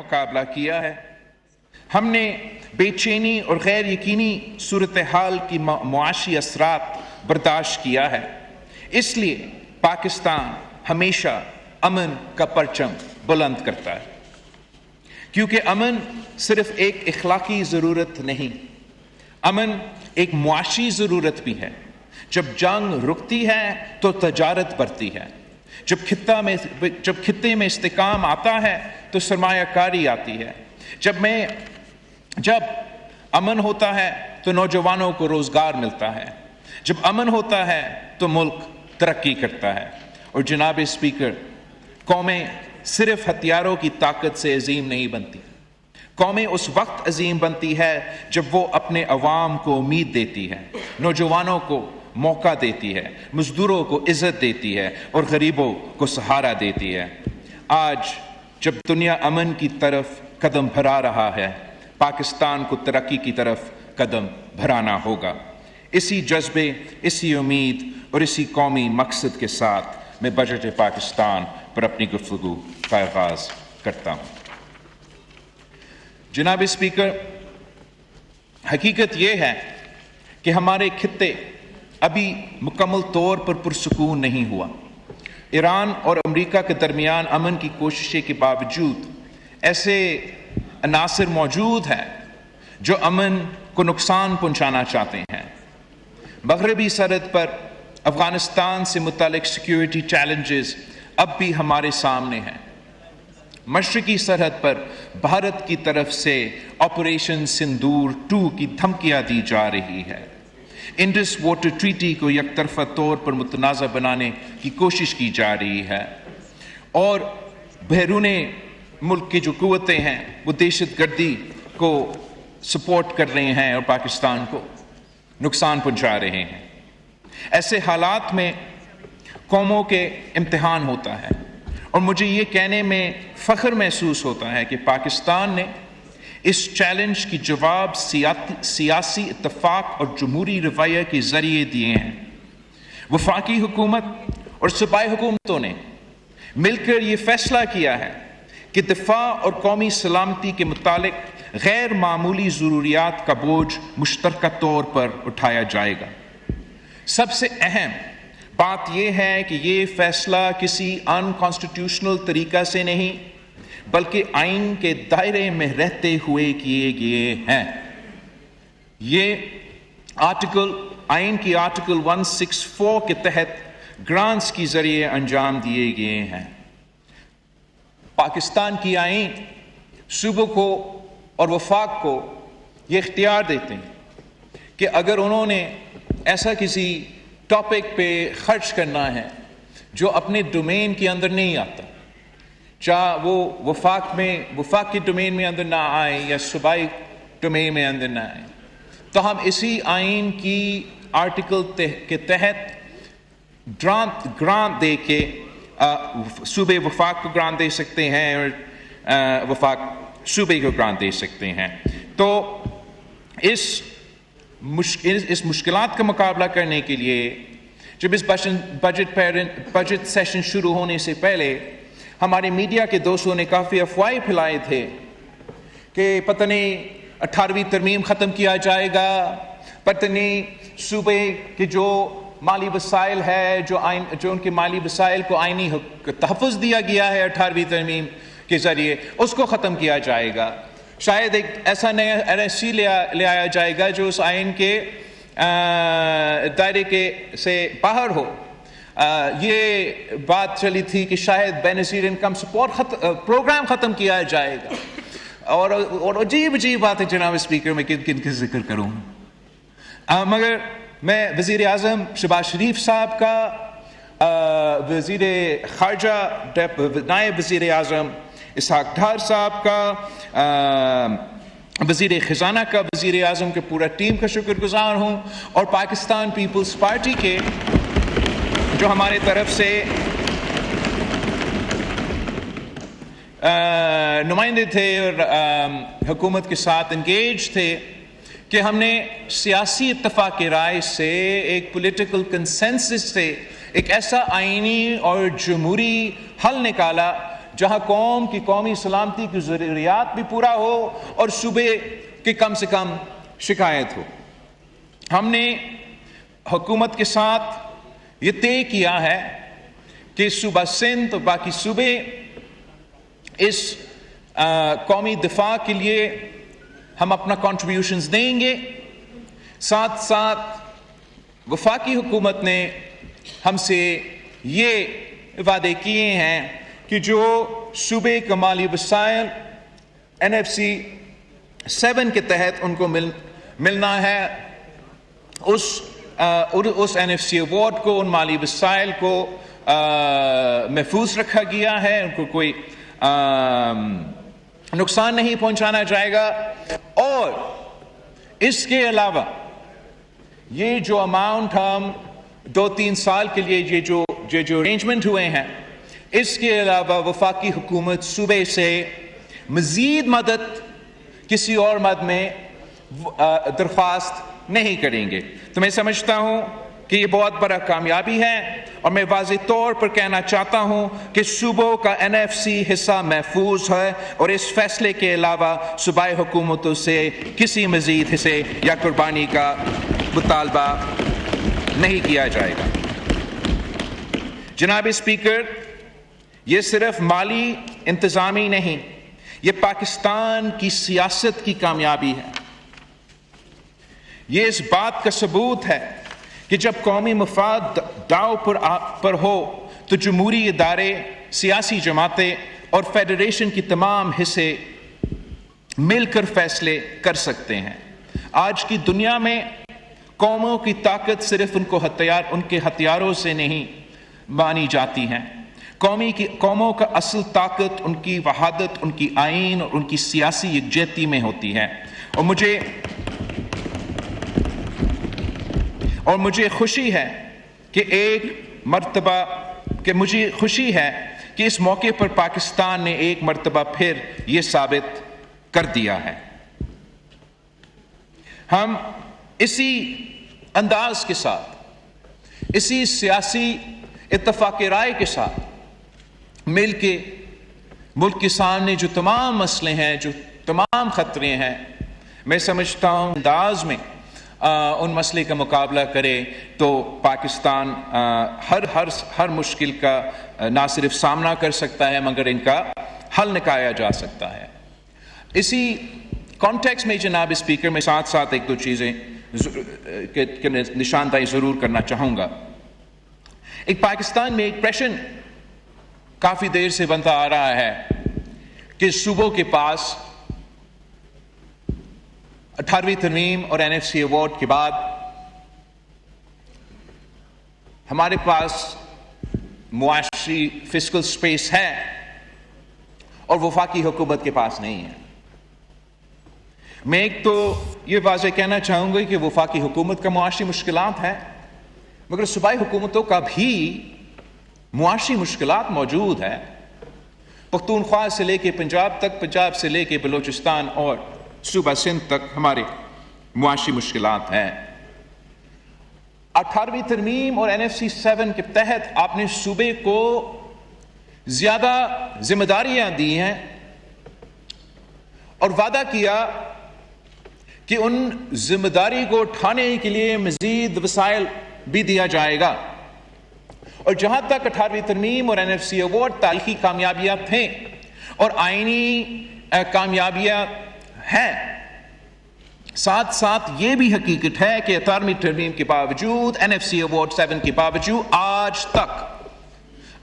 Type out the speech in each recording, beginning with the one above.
مقابلہ کیا ہے. ہم نے بے چینی اور غیر یقینی صورتحال کی معاشی اثرات برداشت کیا ہے. اس لیے پاکستان ہمیشہ امن کا پرچم بلند کرتا ہے، کیونکہ امن صرف ایک اخلاقی ضرورت نہیں، امن ایک معاشی ضرورت بھی ہے. جب جنگ رکتی ہے تو تجارت بڑھتی ہے، جب خطے میں استحکام آتا ہے تو سرمایہ کاری آتی ہے، جب امن ہوتا ہے تو نوجوانوں کو روزگار ملتا ہے، جب امن ہوتا ہے تو ملک ترقی کرتا ہے. اور جناب اسپیکر، قومیں صرف ہتھیاروں کی طاقت سے عظیم نہیں بنتی، قومیں اس وقت عظیم بنتی ہے جب وہ اپنے عوام کو امید دیتی ہے، نوجوانوں کو موقع دیتی ہے، مزدوروں کو عزت دیتی ہے اور غریبوں کو سہارا دیتی ہے. آج جب دنیا امن کی طرف قدم بڑھا رہا ہے، پاکستان کو ترقی کی طرف قدم بڑھانا ہوگا. اسی جذبے، اسی امید اور اسی قومی مقصد کے ساتھ میں بجٹ پاکستان پر اپنی گفتگو کا آغاز کرتا ہوں. جناب اسپیکر، حقیقت یہ ہے کہ ہمارے خطے ابھی مکمل طور پر پرسکون نہیں ہوا. ایران اور امریکہ کے درمیان امن کی کوششیں کے باوجود ایسے عناصر موجود ہیں جو امن کو نقصان پہنچانا چاہتے ہیں. مغربی سرحد پر افغانستان سے متعلق سیکیورٹی چیلنجز اب بھی ہمارے سامنے ہیں. مشرقی سرحد پر بھارت کی طرف سے آپریشن سندور 2 کی دھمکیاں دی جا رہی ہے. انڈس واٹر ٹریٹی کو یک طرفہ طور پر متنازع بنانے کی کوشش کی جا رہی ہے، اور بیرون ملک کی جو قوتیں ہیں وہ دہشت گردی کو سپورٹ کر رہے ہیں اور پاکستان کو نقصان پہنچا رہے ہیں. ایسے حالات میں قوموں کے امتحان ہوتا ہے، اور مجھے یہ کہنے میں فخر محسوس ہوتا ہے کہ پاکستان نے اس چیلنج کی جواب سیاسی اتفاق اور جمہوری رویہ کے ذریعے دیے ہیں. وفاقی حکومت اور صوبائی حکومتوں نے مل کر یہ فیصلہ کیا ہے کہ دفاع اور قومی سلامتی کے متعلق غیر معمولی ضروریات کا بوجھ مشترکہ طور پر اٹھایا جائے گا. سب سے اہم بات یہ ہے کہ یہ فیصلہ کسی ان کانسٹیٹیوشنل طریقہ سے نہیں بلکہ آئین کے دائرے میں رہتے ہوئے کیے گئے ہیں. یہ آئین کی آرٹیکل 164 کے تحت گرانٹس کے ذریعے انجام دیے گئے ہیں. پاکستان کی آئین صوبوں کو اور وفاق کو یہ اختیار دیتے ہیں کہ اگر انہوں نے ایسا کسی ٹاپک پہ خرچ کرنا ہے جو اپنے ڈومین کے اندر نہیں آتا، چاہے وہ وفاق کی ڈومین میں اندر نہ آئے یا صوبائی ڈومین میں اندر نہ آئے، تو ہم اسی آئین کی آرٹیکل کے تحت گرانٹ دے کے صوبے وفاق کو گرانٹ دے سکتے ہیں اور وفاق صوبے کو گرانٹ دے سکتے ہیں. تو اس مشکلات کا مقابلہ کرنے کے لیے جب اس بجٹ سیشن شروع ہونے سے پہلے ہمارے میڈیا کے دوستوں نے کافی افواہیں پھیلائے تھے کہ پتہ نہیں 18ویں ترمیم ختم کیا جائے گا، پتہ نہیں صوبے کے جو مالی وسائل ہے جو ان کے مالی وسائل کو آئینی تحفظ دیا گیا ہے 18ویں ترمیم کے ذریعے اس کو ختم کیا جائے گا. شاید ایک ایسا نیا LSC لے آیا جائے گا جو اس آئین کے دائرے کے سے باہر ہو. یہ بات چلی تھی کہ شاید بے نظیر انکم سپورٹ پروگرام ختم کیا جائے گا، اور عجیب بات ہے جناب اسپیکر، میں کن کا ذکر کروں. مگر میں وزیر اعظم شہباز شریف صاحب کا، وزیر خارجہ نائب وزیر اعظم اسحاق ڈار صاحب کا، وزیر خزانہ کا، وزیر اعظم کے پورا ٹیم کا شکر گزار ہوں، اور پاکستان پیپلز پارٹی کے جو ہمارے طرف سے نمائندے تھے اور حکومت کے ساتھ انگیج تھے کہ ہم نے سیاسی اتفاق رائے سے، ایک پولیٹیکل کنسنسس سے ایک ایسا آئینی اور جمہوری حل نکالا جہاں قوم کی قومی سلامتی کی ضروریات بھی پورا ہو اور صوبے کی کم سے کم شکایت ہو۔ ہم نے حکومت کے ساتھ یہ طے کیا ہے کہ صوبہ سندھ اور باقی صوبے اس قومی دفاع کے لیے ہم اپنا کنٹریبیوشنز دیں گے۔ ساتھ ساتھ وفاقی حکومت نے ہم سے یہ وعدے کیے ہیں کہ جو صوبے کا مالی وسائل NFC 7 کے تحت ان کو ملنا ہے، اس NFC ایوارڈ کو، ان مالی وسائل کو محفوظ رکھا گیا ہے، ان کو کوئی نقصان نہیں پہنچانا جائے گا۔ اور اس کے علاوہ یہ جو اماؤنٹ ہم 2-3 سال کے لیے یہ جو ارینجمنٹ ہوئے ہیں، اس کے علاوہ وفاقی حکومت صوبے سے مزید مدد کسی اور مد میں درخواست نہیں کریں گے۔ تو میں سمجھتا ہوں کہ یہ بہت بڑا کامیابی ہے، اور میں واضح طور پر کہنا چاہتا ہوں کہ صوبوں کا NFC حصہ محفوظ ہے، اور اس فیصلے کے علاوہ صوبائی حکومتوں سے کسی مزید حصے یا قربانی کا مطالبہ نہیں کیا جائے گا۔ جناب اسپیکر، یہ صرف مالی انتظامی نہیں، یہ پاکستان کی سیاست کی کامیابی ہے۔ یہ اس بات کا ثبوت ہے کہ جب قومی مفاد داؤ پر ہو تو جمہوری ادارے، سیاسی جماعتیں اور فیڈریشن کی تمام حصے مل کر فیصلے کر سکتے ہیں۔ آج کی دنیا میں قوموں کی طاقت صرف ان کے ہتھیاروں سے نہیں مانی جاتی ہے۔ قوموں کا اصل طاقت ان کی وحدت، ان کی آئین اور ان کی سیاسی یکجہتی میں ہوتی ہے۔ اور مجھے خوشی ہے کہ اس موقع پر پاکستان نے ایک مرتبہ پھر یہ ثابت کر دیا ہے۔ ہم اسی انداز کے ساتھ، اسی سیاسی اتفاق رائے کے ساتھ مل کے ملک کے سامنے جو تمام مسئلے ہیں، جو تمام خطرے ہیں، میں سمجھتا ہوں انداز میں ان مسئلے کا مقابلہ کرے تو پاکستان ہر مشکل کا نہ صرف سامنا کر سکتا ہے مگر ان کا حل نکالا جا سکتا ہے۔ اسی کانٹیکس میں جناب اسپیکر، میں ساتھ ساتھ ایک دو چیزیں نشاندہی ضرور کرنا چاہوں گا۔ ایک پاکستان میں ایک پریشر کافی دیر سے بنتا آ رہا ہے کہ صوبوں کے پاس 18ویں ترمیم اور NFC ایوارڈ کے بعد ہمارے پاس معاشی فسکل سپیس ہے اور وفاقی حکومت کے پاس نہیں ہے۔ میں ایک تو یہ واضح کہنا چاہوں گا کہ وفاقی حکومت کا معاشی مشکلات ہے، مگر صوبائی حکومتوں کا بھی معاشی مشکلات موجود ہے۔ پختونخوا سے لے کے پنجاب تک، پنجاب سے لے کے بلوچستان اور صوبہ سندھ تک ہمارے معاشی مشکلات ہیں۔ 18ویں ترمیم اور NFC 7 کے تحت آپ نے صوبے کو زیادہ ذمہ داریاں دی ہیں اور وعدہ کیا کہ ان ذمہ داری کو اٹھانے کے لیے مزید وسائل بھی دیا جائے گا۔ اور جہاں تک 18ویں ترمیم اور NFC ایوارڈ تاریخی کامیابیاں تھیں اور آئینی کامیابیاں ہیں، ساتھ ساتھ یہ بھی حقیقت ہے کہ 18ویں ترمیم کے باوجود، NFC ایوارڈ 7 کے باوجود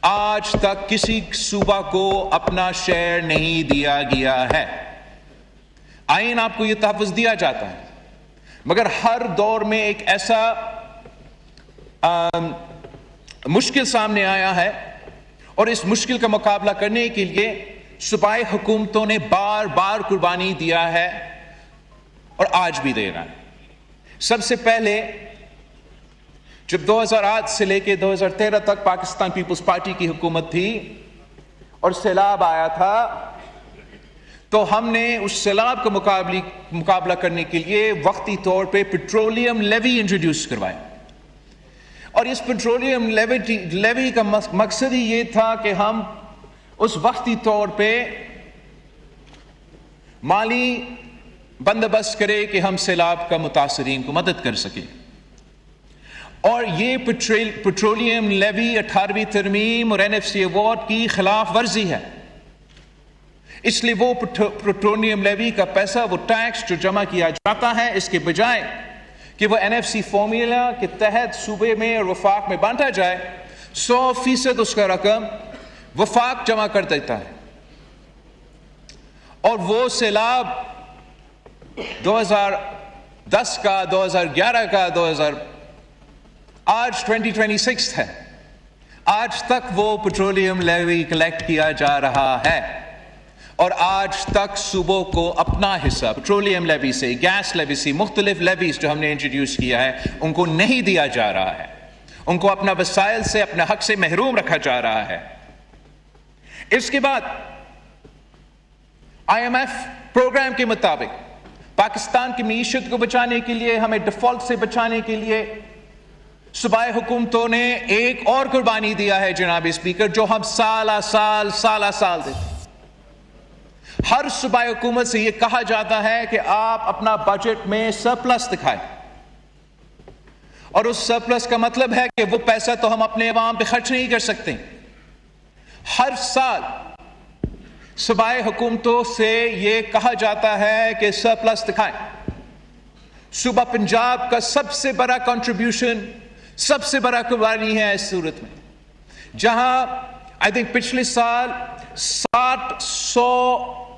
آج تک کسی صوبہ کو اپنا شیئر نہیں دیا گیا ہے۔ آئین آپ کو یہ تحفظ دیا جاتا ہے، مگر ہر دور میں ایک ایسا مشکل سامنے آیا ہے اور اس مشکل کا مقابلہ کرنے کے لیے صوبائی حکومتوں نے بار بار قربانی دیا ہے اور آج بھی دے رہا ہے۔ سب سے پہلے جب 2008 سے لے کے 2013 تک پاکستان پیپلز پارٹی کی حکومت تھی اور سیلاب آیا تھا، تو ہم نے اس سیلاب کا مقابلہ کرنے کے لیے وقتی طور پہ پیٹرولیم لیوی انٹروڈیوس کروایا، اور اس پیٹرولیم لیوی کا مقصد ہی یہ تھا کہ ہم اس وقتی طور پہ مالی بندوبست کرے کہ ہم سیلاب کا متاثرین کو مدد کر سکیں. اور یہ پیٹرولیم لیوی 18ویں ترمیم اور NFC ایوارڈ کی خلاف ورزی ہے. اس لیے وہ پیٹرولیم لیوی کا پیسہ، وہ ٹیکس جو جمع کیا جاتا ہے، اس کے بجائے کہ وہ NFC فارمولا کے تحت صوبے میں اور وفاق میں بانٹا جائے، 100% اس کا رقم وفاق جمع کر دیتا ہے. اور وہ سیلاب 2010 کا، 2011 کا، آج 2026 ہے، آج تک وہ پیٹرولیم لیوی کلیکٹ کیا جا رہا ہے. اور آج تک صوبوں کو اپنا حصہ پیٹرولیم لیوی سے، گیس لیوی سے، مختلف لیویز جو ہم نے انٹروڈیوس کیا ہے، ان کو نہیں دیا جا رہا ہے. ان کو اپنا وسائل سے، اپنے حق سے محروم رکھا جا رہا ہے. اس کے بعد IMF پروگرام کے مطابق پاکستان کی معیشت کو بچانے کے لیے، ہمیں ڈیفالٹ سے بچانے کے لیے صوبائی حکومتوں نے ایک اور قربانی دیا ہے جناب اسپیکر، جو ہم سالہ سال دیتے. ہر صوبائی حکومت سے یہ کہا جاتا ہے کہ آپ اپنا بجٹ میں سرپلس دکھائیں. اور اس سرپلس کا مطلب ہے کہ وہ پیسہ تو ہم اپنے عوام پہ خرچ نہیں کر سکتے. ہر سال صوبائی حکومتوں سے یہ کہا جاتا ہے کہ سرپلس دکھائیں. صوبہ پنجاب کا سب سے بڑا کنٹریبیوشن، سب سے بڑا قربانی ہے اس صورت میں، جہاں آئی تھنک پچھلے سال 700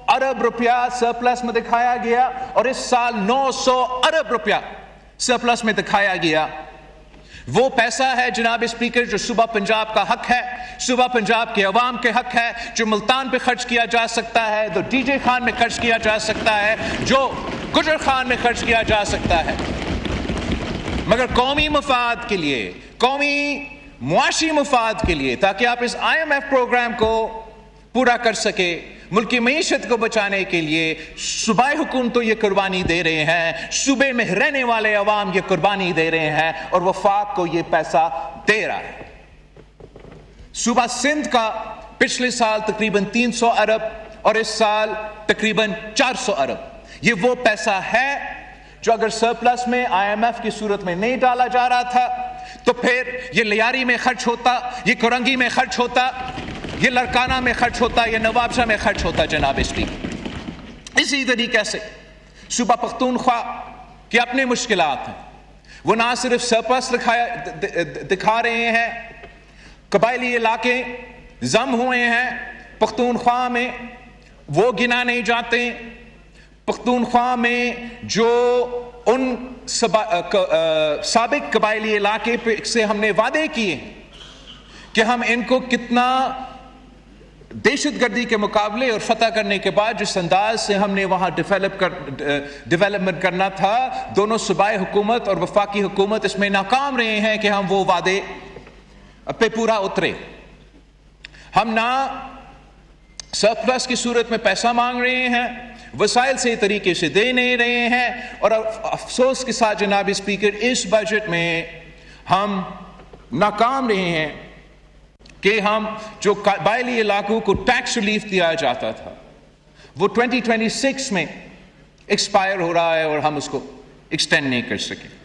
ارب روپیہ سرپلس میں دکھایا گیا، اور اس سال 900 ارب روپیہ سرپلس میں دکھایا گیا. وہ پیسہ ہے جناب اسپیکر جو صوبہ پنجاب کا حق ہے، صوبہ پنجاب کے عوام کے حق ہے، جو ملتان پہ خرچ کیا جا سکتا ہے، جو DJ خان میں خرچ کیا جا سکتا ہے، جو گجر خان میں خرچ کیا جا سکتا ہے. مگر قومی مفاد کے لیے، قومی معاشی مفاد کے لیے، تاکہ آپ اس IMF پروگرام کو پورا کر سکے، ملک کی معیشت کو بچانے کے لیے صوبائی حکومتوں یہ قربانی دے رہے ہیں، صوبے میں رہنے والے عوام یہ قربانی دے رہے ہیں، اور وفاق کو یہ پیسہ دے رہا ہے. صوبہ سندھ کا پچھلے سال تقریباً 300 ارب اور اس سال تقریباً 400 ارب. یہ وہ پیسہ ہے جو اگر سرپلس میں IMF کی صورت میں نہیں ڈالا جا رہا تھا تو پھر یہ لیاری میں خرچ ہوتا، یہ کرنگی میں خرچ ہوتا، یہ لڑکانہ میں خرچ ہوتا، یہ نوابشاہ میں خرچ ہوتا جناب اسپیکر. اسی طریقے سے صوبہ پختونخوا کے اپنے مشکلات ہیں. وہ نہ صرف سرپلس دکھا رہے ہیں، قبائلی علاقے ضم ہوئے ہیں پختونخوا میں، وہ گنا نہیں جاتے. پختونخوا میں جو ان سابق قبائلی علاقے سے ہم نے وعدے کیے کہ ہم ان کو کتنا دہشت گردی کے مقابلے اور فتح کرنے کے بعد جس انداز سے ہم نے وہاں ڈیولپمنٹ کرنا تھا، دونوں صوبائی حکومت اور وفاقی حکومت اس میں ناکام رہے ہیں کہ ہم وہ وعدے پہ پورا اترے. ہم نہ سرپلس کی صورت میں پیسہ مانگ رہے ہیں، وسائل سے طریقے سے دے نہیں رہے ہیں، اور افسوس کے ساتھ جناب اسپیکر اس بجٹ میں ہم ناکام رہے ہیں کہ ہم جو قبائلی علاقوں کو ٹیکس ریلیف دیا جاتا تھا وہ 2026 میں ایکسپائر ہو رہا ہے اور ہم اس کو ایکسٹینڈ نہیں کر سکے.